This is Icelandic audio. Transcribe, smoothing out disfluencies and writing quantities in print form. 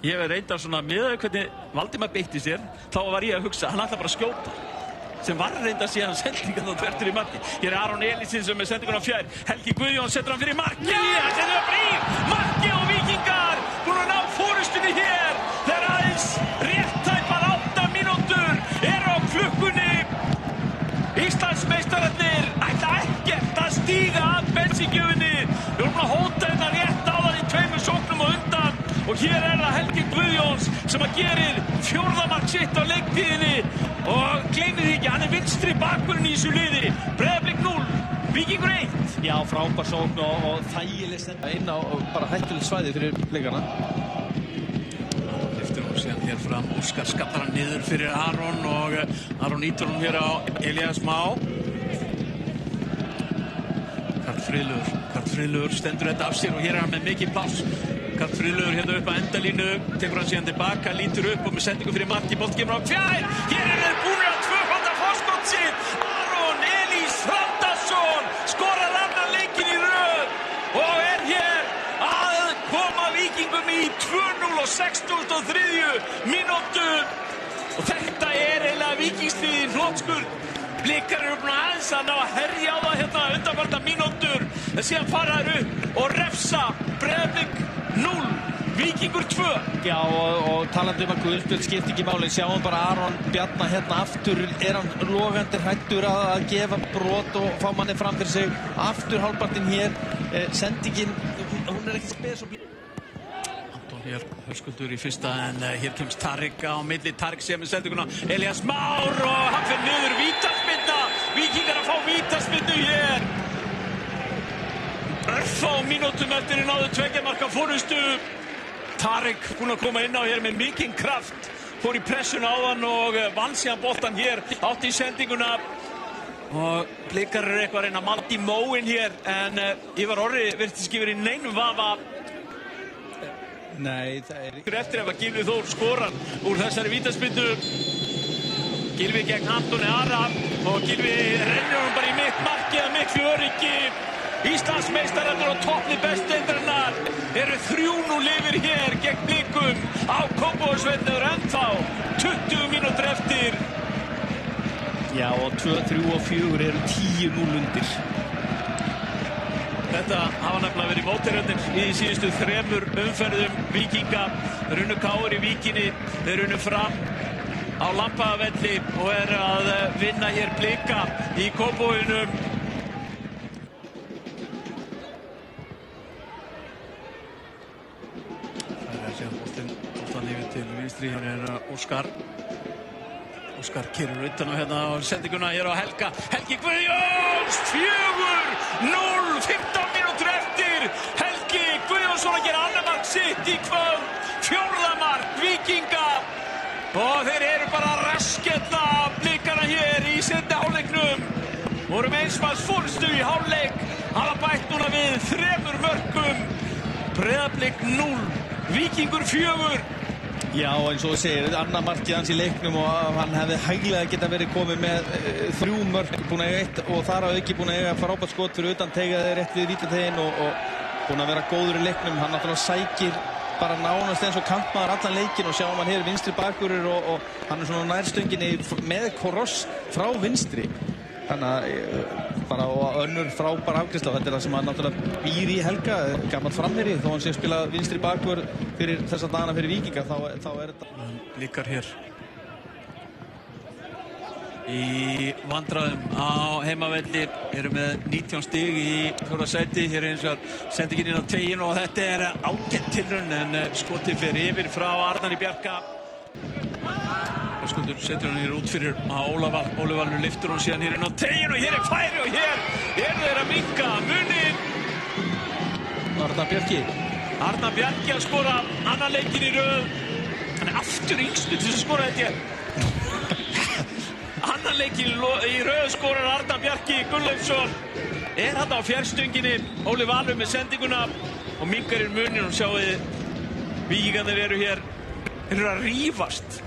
Ég hef reyndar svona með hvernig Valdimar beitti sér, þá var ég að hugsa, hann ætla bara að skjóta. Sem var reyndar síðan sendingan þá tvertur í marki. Hér Aron Elísson sem sendingun á fjær. Helgi Guðjón setur hann fyrir marki. Hann setur það brýr. Marki og Víkingar búin að ná fórustunni hér. Þegar aðeins rétt tæpar 8 mínútur eru á klukkunni. Íslandsmeistararnir ætla ekkert að stíga að bensíngjöfinni. Við erum að hóta þetta rétt áðan í 2 sóknum á undan. Og hér það Helgi Guðjóns sem að gerir 4. mark sitt á leiktíðinni. Og gleymið því ekki, hann vinstri bakvörðinn í þessu liði. Breiðablik 0, Víkingur 1. Já, frábær sókn og þægileg senda inn á bara hættulegt svæði fyrir blikana. Lyftir hún síðan hér fram, Óskar skallar hann niður fyrir Aron og Aron ítur hún hér á Elías Má. Karl Friðlaugur stendur þetta af sér og hér hann með mikið pláss. Karl Friðlaugur hérna upp að endalínu, tekur hann síðan tilbaka, lítur upp og með sendingu fyrir marki, bolti kemur á fjær. Hér þeir búin að tvöfalda forskot sitt. Aron Elís Þrándarson skorar annan leikinn í röð og hér að koma Víkingum í 2-0 á 63. mínútu. Og þetta eiginlega Víkingsliðin hnotskurn. Blikar eru búin aðeins að ná að herja á það hérna undanfarna mínútur. En síðan fara þær upp og refsa. Breiðablik 0, Víkingur 2. Já, og talandi að guðspjöld skipti ekki máli. Sjáum bara Aron Bjarna hérna aftur. Hann logandi hræddur að gefa brot og fá manni fram fyrir sig. Aftur hálfpartinn hér. Sendingin, hún ekki spes og Anton hér, Höskuldur í fyrsta en hér kemst Tarik á milli. Tarik sé með sendinguna. Elías Már og hann fyrir niður. Vítaspyrna. Víkingar að fá vítaspyrnu hér. Örfá mínútum eftir náðu 2 marka fórustu. Tarik búinn að koma inn á hér með mikinn kraft. Fór í pressuna á hann og vann síðan boltan hér. Átti í sendinguna. Og blikar eru eitthvað að reyna að malda í móin hér. En Ívar Orri virtist ekki verið í neinum vafa. Nei, það Eftir ef að Gylfi Þór skorar úr þessari vítaspyrnu. Gylfi gegn Antoni Ara. Og Gylfi rennur hann bara í mitt markið að miklu öryggi. Íslandsmeistararnir á toppi bestdeildarinnar eru 3-0 yfir hér gegn Blikum á Kópavogsvelli ennþá 20 mínútur eftir. Já, og 2, 3 og 4 eru 10-0 undir. Þetta hafa nefnilega verið mótherjarnir í síðustu 3 umferðum Víkinga. Þeir unnu KR í Víkinni, þeir unnu Fram á Lampavelli og eru að vinna hér Blika í Kópavoginum. Boltan yfir til vinstri, hérna Óskar keyrir utan á hérna á sendinguna hér á Helga. Helgi Guðjóns 4-0, 15 mínútur eftir. Helgi Guðjónsson að gera annar mark sitt í kvöld. 4. mark Víkinga. Og þeir eru bara að rasketta blikana hér í seinni hálfleiknum. Voru með eins manns fórstu í hálfleik. Hafa bætt núna við 3 mörkum. Breiðablik 0, Víkingur 4. Já, eins og þú segir, annar markið hans í leiknum og hann hefði hæglega geta verið komið með 3 mörk, búin að eiga 1 og þar að auki búin að eiga frábært skot fyrir utan teigað rétt við vítategin og búin að vera góður í leiknum. Hann náttúrulega sækir bara nánast eins og kantmaður allan leikin og sjáum hann hér vinstri bakvörður og hann svona nærstönginni með kross frá vinstri. Þannig að bara og önnur frábær afgreiðsla. Þetta það sem hann náttúrulega býr í Helga, gamall framherji, þó hann sé að spila vinstri bakvörð fyrir þessa dagana fyrir Víkinga, þá er þetta. Blikar hér í vandræðum á heimavelli, eru með 19 stig í 4. sæti. Hér eins og sendingin inn á tegin og þetta er ágætt tilraun en skotið fyrir yfir frá Arnari Bjarka. Höskuldur setur hann hér út fyrir Óli Valur lyftur hann síðan hér inn á tegin og hér er færi og hér eru þeir að minnka munin. Arnar Bjarki að skora annan leikinn í röð. Hann er aftur yngstur til þess að skora þetta hér. Annan leikinn í röð skorar Arnar Bjarki Gunnleifsson. Er hann á fjærstönginni. Óli Valur með sendinguna og minkar í munin og sjáu þið Víkingarnir eru hér. Þeir eru að rífast.